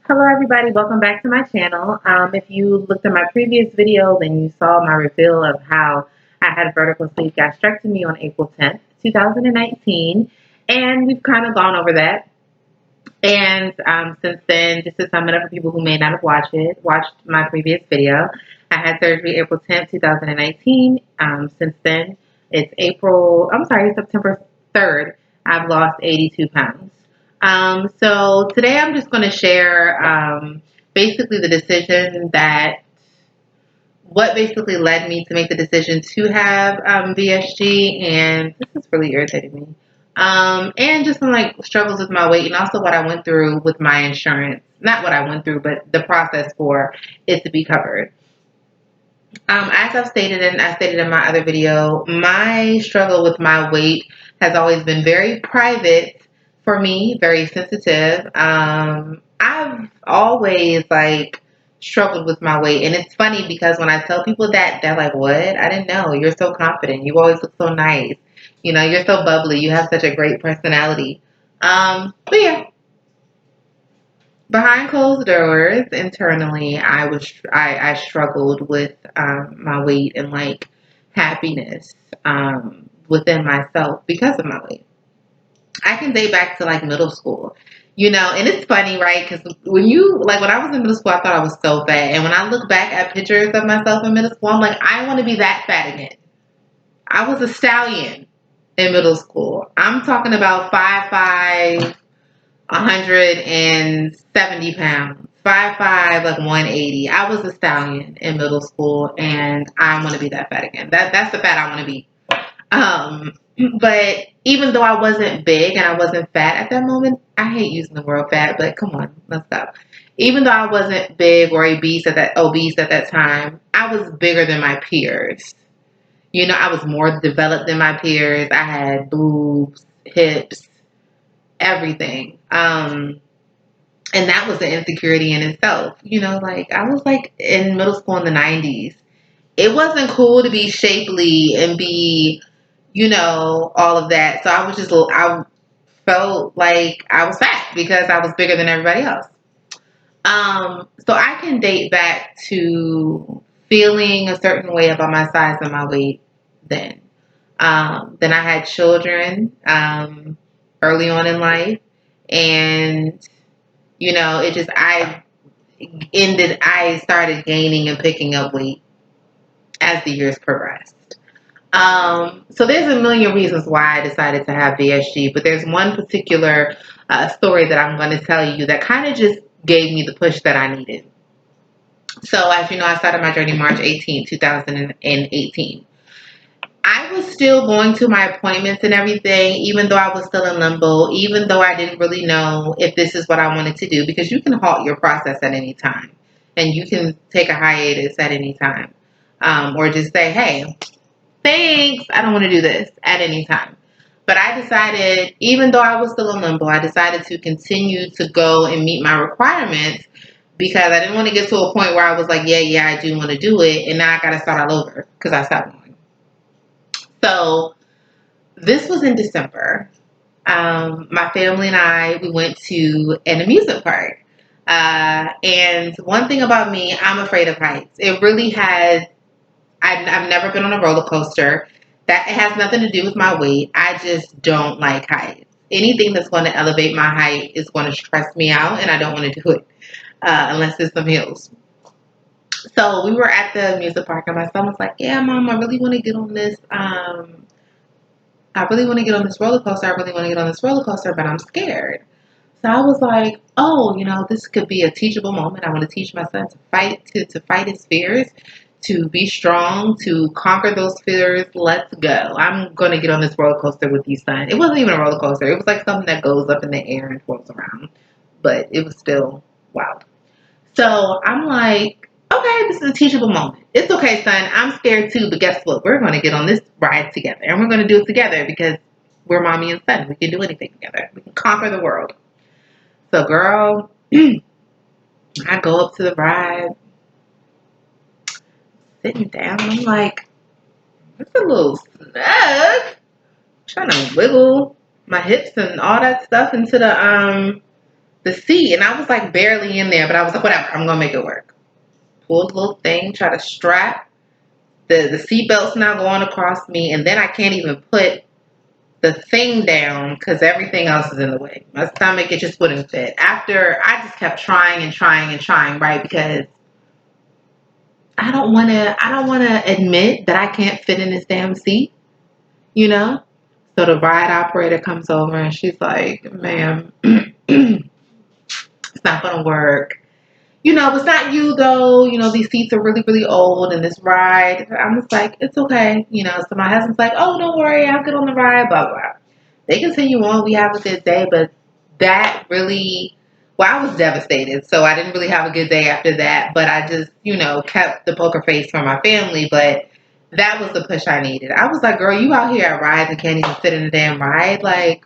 Hello everybody, welcome back to my channel. If you looked at my previous video, then you saw my reveal of how I had vertical sleeve gastrectomy on April 10th, 2019, and we've kind of gone over that. And since then, just to sum it up for people who may not have watched my previous video, I had surgery April 10th, 2019. Since then, September 3rd, I've lost 82 pounds. So today I'm just going to share basically the decision what basically led me to make the decision to have VSG, and this is really irritating me. And just some like struggles with my weight, and also what I went through with my insurance. Not what I went through, but the process for it to be covered. As I've stated, and I stated in my other video, my struggle with my weight has always been very private for me, very sensitive. I've always struggled with my weight, and it's funny because when I tell people that, they're like, "What? I didn't know. You're so confident. You always look so nice. You know, you're so bubbly. You have such a great personality." But yeah, behind closed doors, internally, I struggled with my weight and happiness within myself because of my weight. I can date back to middle school, and it's funny, right? Because when I was in middle school, I thought I was so fat, and when I look back at pictures of myself in middle school, I'm like, I want to be that fat again. I was a stallion in middle school. I'm talking about 5'5", 170 pounds, 5'5", 180. I was a stallion in middle school, and I want to be that fat again. That's the fat I want to be. But even though I wasn't big and I wasn't fat at that moment, I hate using the word fat, but come on, let's go. Even though I wasn't big or obese at that time, I was bigger than my peers. I was more developed than my peers. I had boobs, hips, everything. And that was an insecurity in itself. I was in middle school in the 90s. It wasn't cool to be shapely and be, all of that. So I felt like I was fat because I was bigger than everybody else. So I can date back to feeling a certain way about my size and my weight then. Then I had children early on in life, and I started gaining and picking up weight as the years progressed. So there's a million reasons why I decided to have VSG, but there's one particular story that I'm going to tell you that kind of just gave me the push that I needed. So as you know, I started my journey March 18, 2018. I was still going to my appointments and everything, even though I was still in limbo, even though I didn't really know if this is what I wanted to do, because you can halt your process at any time, and you can take a hiatus at any time, or just say, hey, thanks, I don't want to do this at any time. But I decided, even though I was still in limbo, I decided to continue to go and meet my requirements because I didn't want to get to a point where I was like, yeah, I do want to do it, and now I got to start all over because I stopped going. So this was in December. My family and I, we went to an amusement park. And one thing about me, I'm afraid of heights. It really has, I've never been on a roller coaster. That it has nothing to do with my weight. I just don't like heights. Anything that's going to elevate my height is going to stress me out, and I don't want to do it unless it's some hills. So we were at the amusement park, and my son was like, "Yeah, Mom, I really want to get on this. I really want to get on this roller coaster. I really want to get on this roller coaster, but I'm scared." So I was like, "Oh, this could be a teachable moment. I want to teach my son to fight his fears, to be strong, to conquer those fears. Let's go. I'm going to get on this roller coaster with you, son." It wasn't even a roller coaster. It was like something that goes up in the air and floats around, but it was still wild. So I'm like, okay, this is a teachable moment. It's okay, son. I'm scared too, but guess what? We're going to get on this ride together, and we're going to do it together because we're mommy and son. We can do anything together. We can conquer the world. So, girl, I go up to the ride, sitting down. I'm like, it's a little snug. Trying to wiggle my hips and all that stuff into the the seat, and I was like barely in there, but I was like, whatever, I'm gonna make it work. Pulled the little thing, try to strap. The seatbelt's not going across me, and then I can't even put the thing down because everything else is in the way. My stomach, it just wouldn't fit. After I just kept trying and trying and trying, right? Because I don't wanna admit that I can't fit in this damn seat, you know? So the ride operator comes over and she's like, ma'am, it's not gonna work. It's not you though. These seats are really, really old and this ride. I'm just like, it's okay. So my husband's like, oh, don't worry, I'll get on the ride, blah, blah. They continue on. We have a good day, but that really, well, I was devastated. So I didn't really have a good day after that, but I just, kept the poker face for my family. But that was the push I needed. I was like, girl, you out here at rides and can't even sit in a damn ride. Like,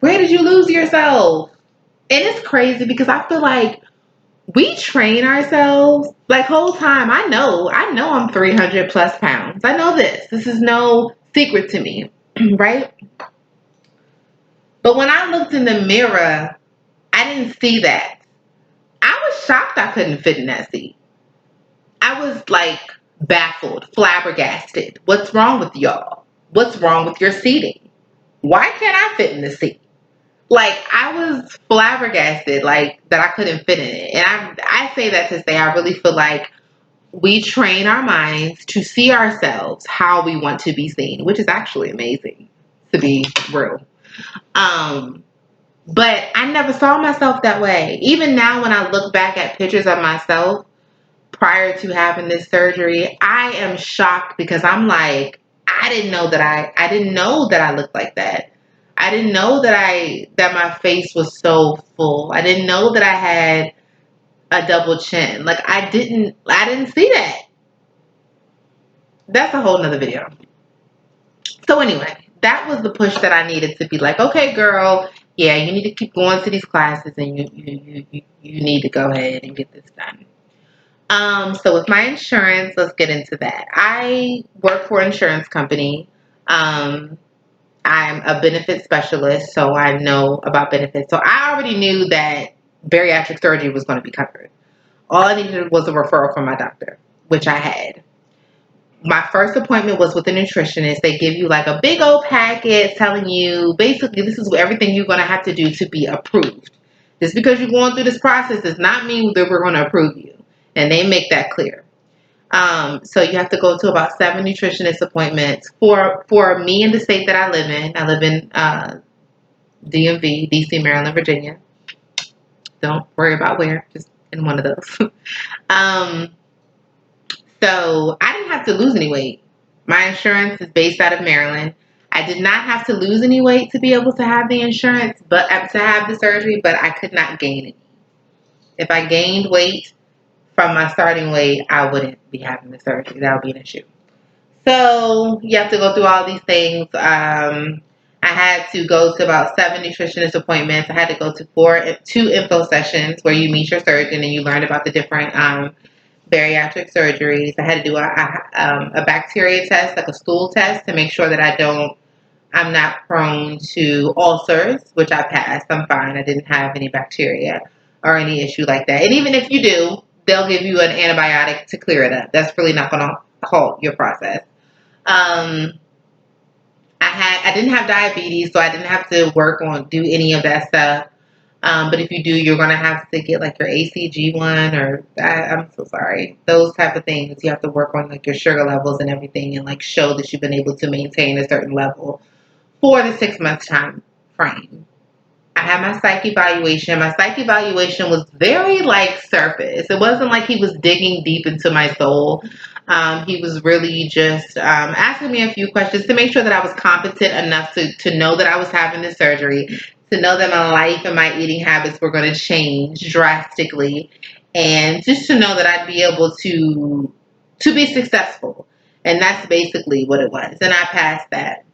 where did you lose yourself? And it's crazy because I feel like we train ourselves like whole time. I know I'm 300 plus pounds. I know this. This is no secret to me, right? But when I looked in the mirror, I didn't see that. I was shocked I couldn't fit in that seat. I was like baffled, flabbergasted. What's wrong with y'all? What's wrong with your seating? Why can't I fit in the seat? Like, I was flabbergasted, like, that I couldn't fit in it. And I say that to say I really feel like we train our minds to see ourselves how we want to be seen, which is actually amazing, to be real. But I never saw myself that way. Even now, when I look back at pictures of myself prior to having this surgery, I am shocked because I'm like, I didn't know that I looked like that. I didn't know that my face was so full. I didn't know that I had a double chin. Like, I didn't see that. That's a whole nother video. So anyway, that was the push that I needed to be like, okay, girl, yeah, you need to keep going to these classes and you need to go ahead and get this done. So with my insurance, let's get into that. I work for an insurance company. I'm a benefit specialist, so I know about benefits. So I already knew that bariatric surgery was going to be covered. All I needed was a referral from my doctor, which I had. My first appointment was with a nutritionist. They give you like a big old packet telling you basically this is everything you're going to have to do to be approved. Just because you're going through this process does not mean that we're going to approve you. And they make that clear. So you have to go to about 7 nutritionist appointments. For me in the state that I live in, DMV, DC, Maryland, Virginia. Don't worry about where, just in one of those. So I didn't have to lose any weight. My insurance is based out of Maryland. I did not have to lose any weight to be able to have the insurance, but to have the surgery, but I could not gain any. If I gained weight from my starting weight, I wouldn't be having the surgery. That would be an issue. So you have to go through all these things. I had to go to about 7 nutritionist appointments. I had to go to 2 info sessions where you meet your surgeon and you learn about the different bariatric surgeries. I had to do a bacteria test, like a stool test, to make sure that I'm not prone to ulcers, which I passed. I'm fine. I didn't have any bacteria or any issue like that. And even if you do, they'll give you an antibiotic to clear it up. That's really not going to halt your process. I didn't have diabetes, so I didn't have to do any of that stuff. But if you do, you're going to have to get like your ACG1 I'm so sorry. Those type of things. You have to work on like your sugar levels and everything and like show that you've been able to maintain a certain level for the 6-month time frame. I had my psych evaluation. My psych evaluation was very like surface. It wasn't like he was digging deep into my soul. He was really just asking me a few questions to make sure that I was competent enough to know that I was having the surgery, to know that my life and my eating habits were going to change drastically, and just to know that I'd be able to be successful. And that's basically what it was. And I passed that.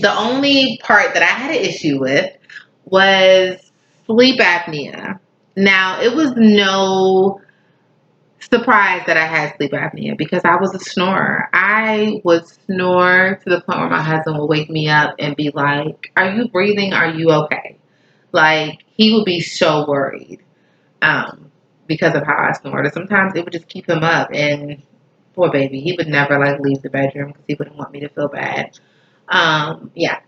The only part that I had an issue with was sleep apnea. Now, it was no surprised that I had sleep apnea because I was a snorer. I would snore to the point where my husband would wake me up and be like, "Are you breathing? Are you okay?" Like, he would be so worried because of how I snored. Sometimes it would just keep him up, and poor baby, he would never like leave the bedroom because he wouldn't want me to feel bad. Yeah.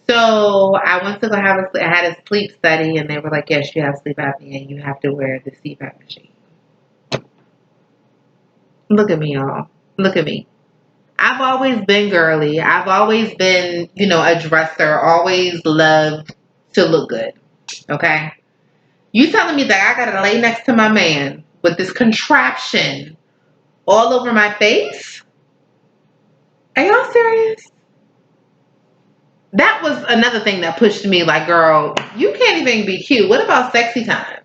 So I went to go I had a sleep study, and they were like, yes, you have sleep apnea, and you have to wear the CPAP machine. Look at me, y'all. Look at me. I've always been girly. I've always been, a dresser, always loved to look good. Okay? You telling me that I gotta lay next to my man with this contraption all over my face? Are y'all serious? That was another thing that pushed me like, girl, you can't even be cute. What about sexy time?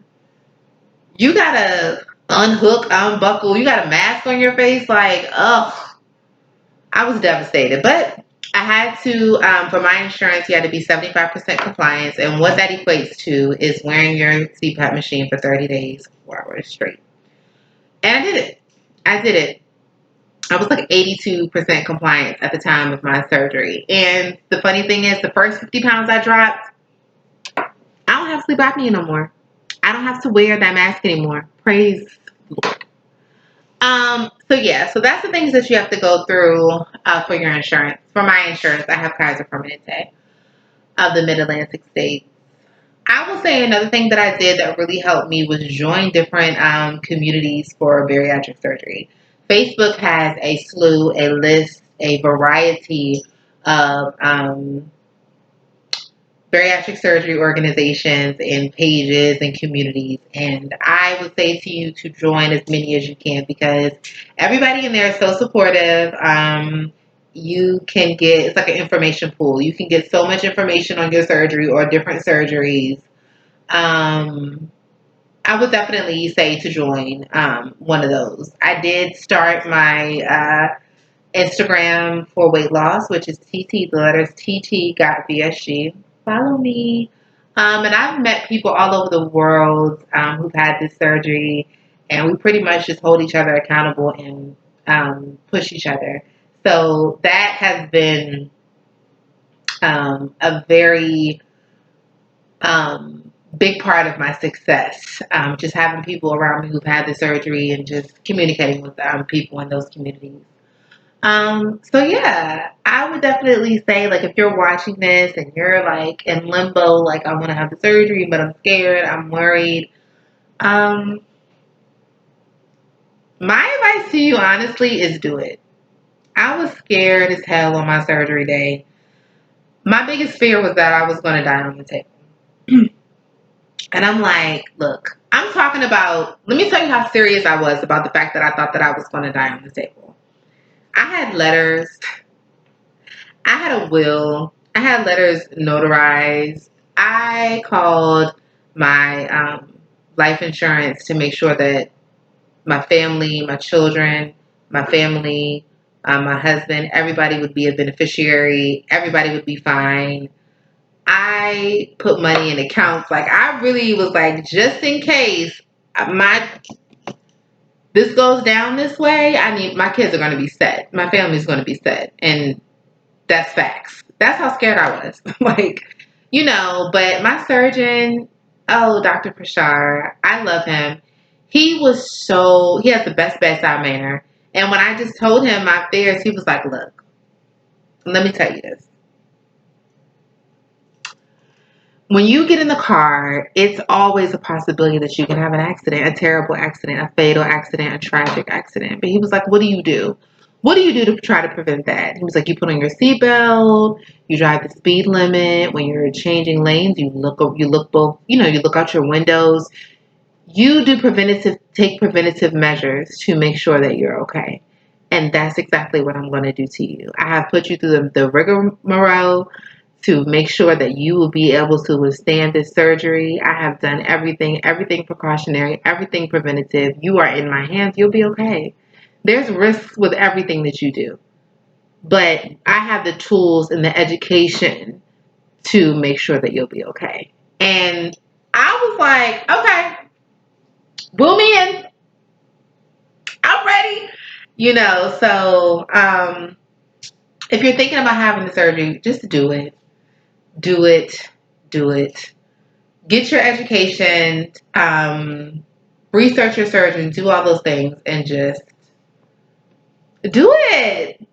You gotta unhook, unbuckle, you got a mask on your face. Like, ugh. I was devastated. But I had to, for my insurance, you had to be 75% compliance. And what that equates to is wearing your CPAP machine for 30 days, 4 hours straight. And I did it. I did it. I was like 82% compliance at the time of my surgery. And the funny thing is, the first 50 pounds I dropped, I don't have sleep apnea no more. I don't have to wear that mask anymore. Praise Lord. So yeah, so that's the things that you have to go through for your insurance. For my insurance, I have Kaiser Permanente of the Mid-Atlantic states. I will say another thing that I did that really helped me was join different communities for bariatric surgery. Facebook has a slew, a list, a variety of bariatric surgery organizations and pages and communities. And I would say to you to join as many as you can because everybody in there is so supportive. You can get, it's like an information pool. You can get so much information on your surgery or different surgeries. I would definitely say to join one of those. I did start my Instagram for weight loss, which is TT, the letters TT got VSG. Follow me. And I've met people all over the world who've had this surgery, and we pretty much just hold each other accountable and push each other. So that has been a very big part of my success. Just having people around me who've had the surgery and just communicating with people in those communities. So yeah, I would definitely say like if you're watching this and you're like in limbo, like I want to have the surgery, but I'm scared, I'm worried. Um, my advice to you honestly is do it. I was scared as hell on my surgery day. My biggest fear was that I was going to die on the table. And I'm like, look, I'm talking about, let me tell you how serious I was about the fact that I thought that I was going to die on the table. I had letters. I had a will. I had letters notarized. I called my life insurance to make sure that my family, my children, my family, my husband, everybody would be a beneficiary. Everybody would be fine. I put money in accounts. Like I really was like, just in case my this goes down this way, I need my kids are going to be set. My family's going to be set, and that's facts. That's how scared I was. Like, but my surgeon, oh, Dr. Prashar, I love him. He has the best bedside manner. And when I just told him my fears, he was like, look, let me tell you this. When you get in the car, it's always a possibility that you can have an accident, a terrible accident, a fatal accident, a tragic accident. But he was like, what do you do? What do you do to try to prevent that? He was like, you put on your seatbelt, you drive the speed limit. When you're changing lanes, you look both, you look out your windows. You take preventative measures to make sure that you're okay. And that's exactly what I'm going to do to you. I have put you through the rigmarole to make sure that you will be able to withstand this surgery. I have done everything precautionary, everything preventative. You are in my hands. You'll be okay. There's risks with everything that you do, but I have the tools and the education to make sure that you'll be okay. And I was like, okay, boom me in. I'm ready. So if you're thinking about having the surgery, just do it. Do it. Do it. get your education, research your surgeon, do all those things, and just do it.